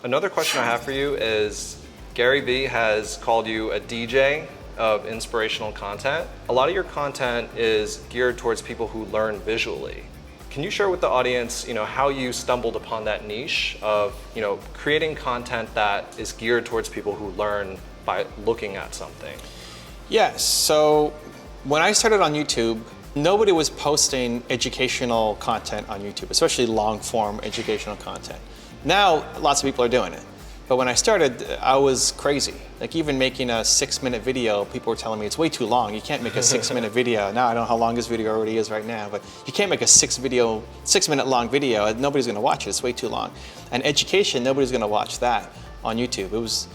Another question I have for you is Gary Vee has called you a DJ of inspirational content. A lot of your content is geared towards people who learn visually. Can you share with the audience, how you stumbled upon that niche of, creating content that is geared towards people who learn by looking at something? Yes, so when I started on YouTube, nobody was posting educational content on YouTube, especially long form educational content. Now, lots of people are doing it. But when I started, I was crazy. Like even making a 6-minute video, people were telling me it's way too long. You can't make a 6-minute video. Now I don't know how long this video already is right now, but you can't make a 6-minute long video. Nobody's gonna watch it, it's way too long. And education, nobody's gonna watch that on YouTube. It was,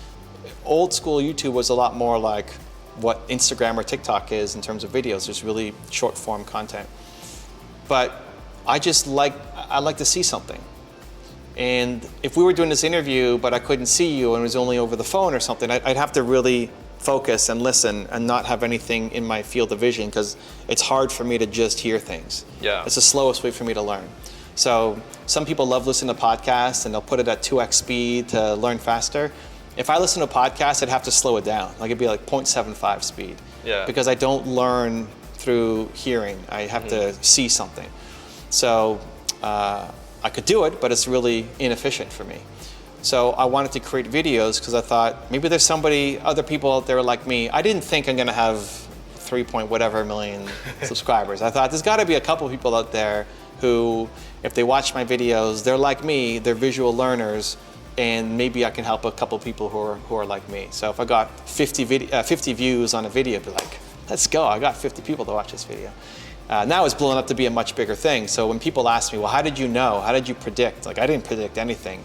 old school YouTube was a lot more like what Instagram or TikTok is in terms of videos. There's really short form content. But I like to see something. And if we were doing this interview, but I couldn't see you and it was only over the phone or something, I'd have to really focus and listen and not have anything in my field of vision because it's hard for me to just hear things. Yeah. It's the slowest way for me to learn. So some people love listening to podcasts and they'll put it at 2x speed to learn faster. If I listen to a podcast, I'd have to slow it down. Like it'd be like 0.75 speed. Yeah. Because I don't learn through hearing. I have to see something. So, I could do it, but it's really inefficient for me. So I wanted to create videos because I thought maybe there's other people out there like me. I didn't think I'm gonna have 3 million subscribers. I thought there's gotta be a couple people out there who, if they watch my videos, they're like me, they're visual learners, and maybe I can help a couple people who are like me. So if I got 50 views on a video, I'd be like, let's go, I got 50 people to watch this video. Now it's blown up to be a much bigger thing. So when people ask me, well, how did you know? How did you predict? Like I didn't predict anything.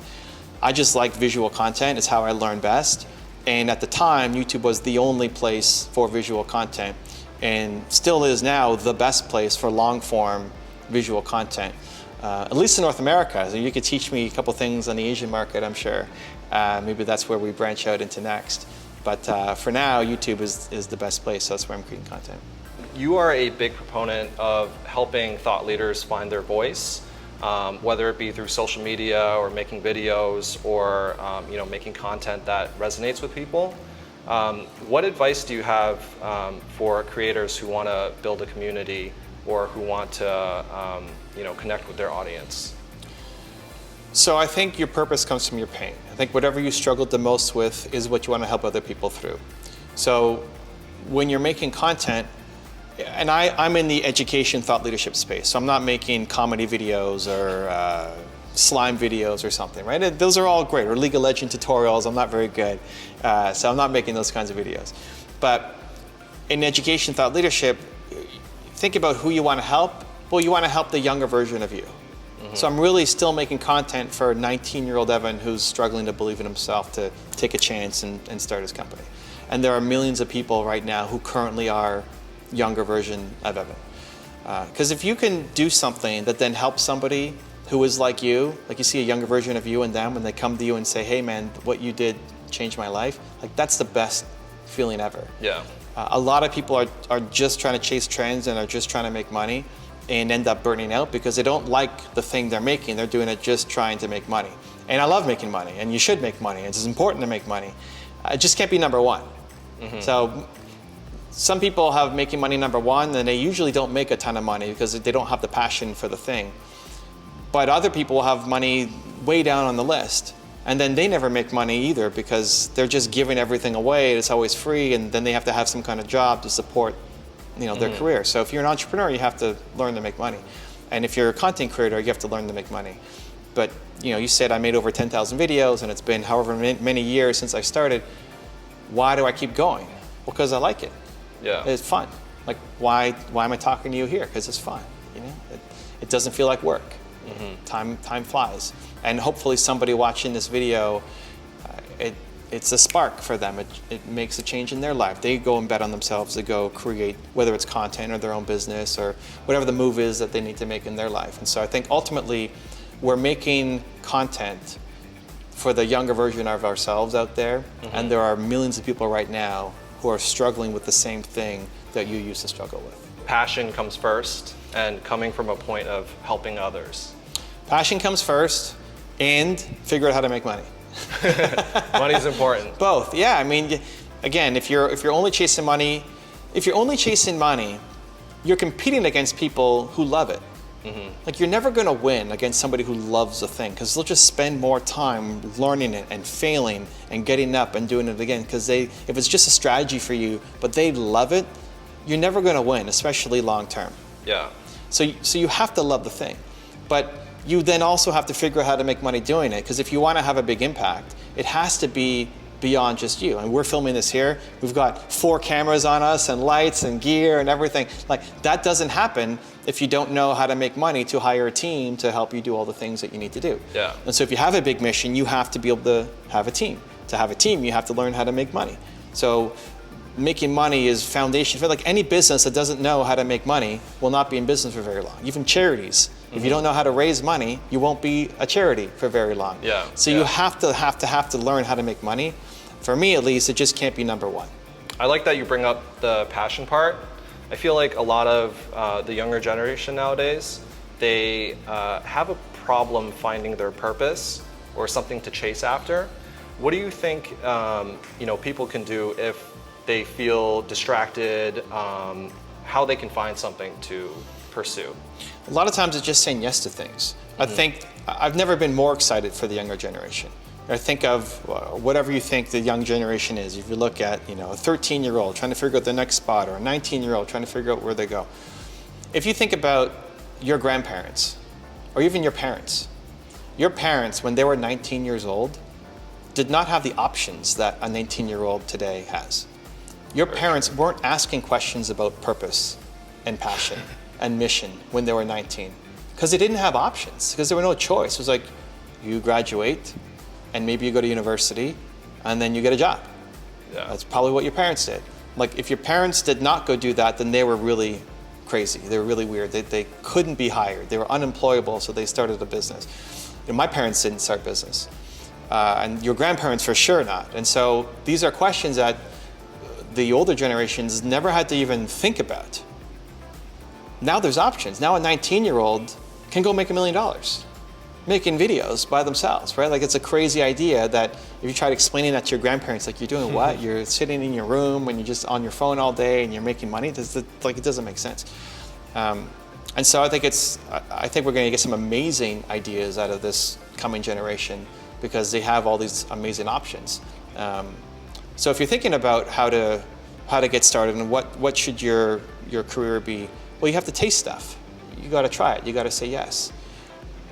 I just like visual content. It's how I learn best. And at the time, YouTube was the only place for visual content and still is now the best place for long form visual content, at least in North America. So you could teach me a couple things on the Asian market, I'm sure. Maybe that's where we branch out into next. But for now, YouTube is the best place. So that's where I'm creating content. You are a big proponent of helping thought leaders find their voice, whether it be through social media or making videos or making content that resonates with people. What advice do you have for creators who want to build a community or who want to connect with their audience? So I think your purpose comes from your pain. I think whatever you struggled the most with is what you want to help other people through. So when you're making content, and I'm in the education thought leadership space, so I'm not making comedy videos or slime videos or something, right? Those are all great, or League of Legends tutorials, I'm not very good, so I'm not making those kinds of videos. But in education thought leadership, think about who you want to help. Well, you want to help the younger version of you. Mm-hmm. So I'm really still making content for 19-year-old Evan who's struggling to believe in himself to take a chance and start his company. And there are millions of people right now who currently are younger version of Evan. Because if you can do something that then helps somebody who is like you see a younger version of you and them, and they come to you and say, hey man, what you did changed my life, like that's the best feeling ever. Yeah. A lot of people are just trying to chase trends and are just trying to make money and end up burning out because they don't like the thing they're making. They're doing it just trying to make money. And I love making money, and you should make money. It's important to make money. It just can't be number one. Mm-hmm. So some people have making money number one, and they usually don't make a ton of money because they don't have the passion for the thing. But other people have money way down on the list, and then they never make money either because they're just giving everything away. It's always free, and then they have to have some kind of job to support, their career. So if you're an entrepreneur, you have to learn to make money, and if you're a content creator, you have to learn to make money. But you said I made over 10,000 videos, and it's been however many years since I started. Why do I keep going? Well, because I like it. Yeah. It's fun. Like, why am I talking to you here? Because it's fun. It doesn't feel like work. Mm-hmm. Time flies. And hopefully somebody watching this video, it's a spark for them. It makes a change in their life. They go and bet on themselves to go create, whether it's content or their own business or whatever the move is that they need to make in their life. And so I think ultimately we're making content for the younger version of ourselves out there. Mm-hmm. And there are millions of people right now who are struggling with the same thing that you used to struggle with. Passion comes first, and coming from a point of helping others. Passion comes first, and figure out how to make money. Money's important. Both, yeah. I mean, again, if you're only chasing money, you're competing against people who love it. Like, you're never going to win against somebody who loves a thing, because they'll just spend more time learning it and failing and getting up and doing it again. Because if it's just a strategy for you, but they love it, you're never going to win, especially long term. Yeah. So you have to love the thing, but you then also have to figure out how to make money doing it. Because if you want to have a big impact, it has to be beyond just you. And we're filming this here. We've got 4 cameras on us and lights and gear and everything. Like, that doesn't happen if you don't know how to make money to hire a team to help you do all the things that you need to do. Yeah. And so if you have a big mission, you have to be able to have a team. To have a team, you have to learn how to make money. So making money is foundation for, like, any business that doesn't know how to make money will not be in business for very long. Even charities. If you don't know how to raise money, you won't be a charity for very long. Yeah. So you have to learn how to make money. For me, at least, it just can't be number one. I like that you bring up the passion part. I feel like a lot of the younger generation nowadays, they have a problem finding their purpose or something to chase after. What do you think people can do if they feel distracted, how they can find something to pursue? A lot of times it's just saying yes to things. I think I've never been more excited for the younger generation. Or think of whatever you think the young generation is. If you look at a 13-year-old trying to figure out the next spot, or a 19-year-old trying to figure out where they go. If you think about your grandparents, or even your parents when they were 19 years old did not have the options that a 19-year-old today has. Your parents weren't asking questions about purpose and passion and mission when they were 19, because they didn't have options, because there were no choice. It was like, you graduate, and maybe you go to university, and then you get a job. Yeah. That's probably what your parents did. Like, if your parents did not go do that, then they were really crazy. They were really weird. They couldn't be hired. They were unemployable, so they started a business. My parents didn't start business. And your grandparents for sure not. And so these are questions that the older generations never had to even think about. Now there's options. Now a 19-year-old can go make $1 million. Making videos by themselves, right? Like, it's a crazy idea that if you tried explaining that to your grandparents, like, you're doing what? You're sitting in your room and you're just on your phone all day and you're making money. It doesn't make sense. And so I think we're going to get some amazing ideas out of this coming generation, because they have all these amazing options. So if you're thinking about how to get started and what should your career be, well, you have to taste stuff. You got to try it. You got to say yes.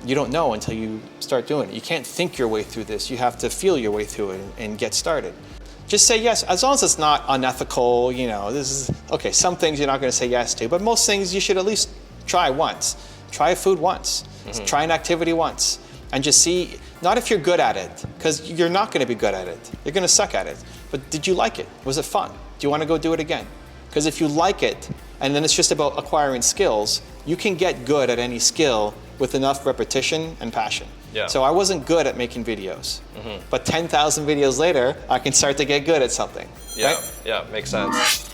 You don't know until you start doing it. You can't think your way through this. You have to feel your way through it and get started. Just say yes, as long as it's not unethical. This is okay. Some things you're not going to say yes to, but most things you should at least try once. Try food once. Try an activity once, and just see. Not if you're good at it, because you're not going to be good at it. You're going to suck at it. But did you like it? Was it fun? Do you want to go do it again? Because if you like it, and then it's just about acquiring skills, you can get good at any skill with enough repetition and passion. Yeah. So I wasn't good at making videos, but 10,000 videos later, I can start to get good at something. Yeah, right? yeah, makes sense.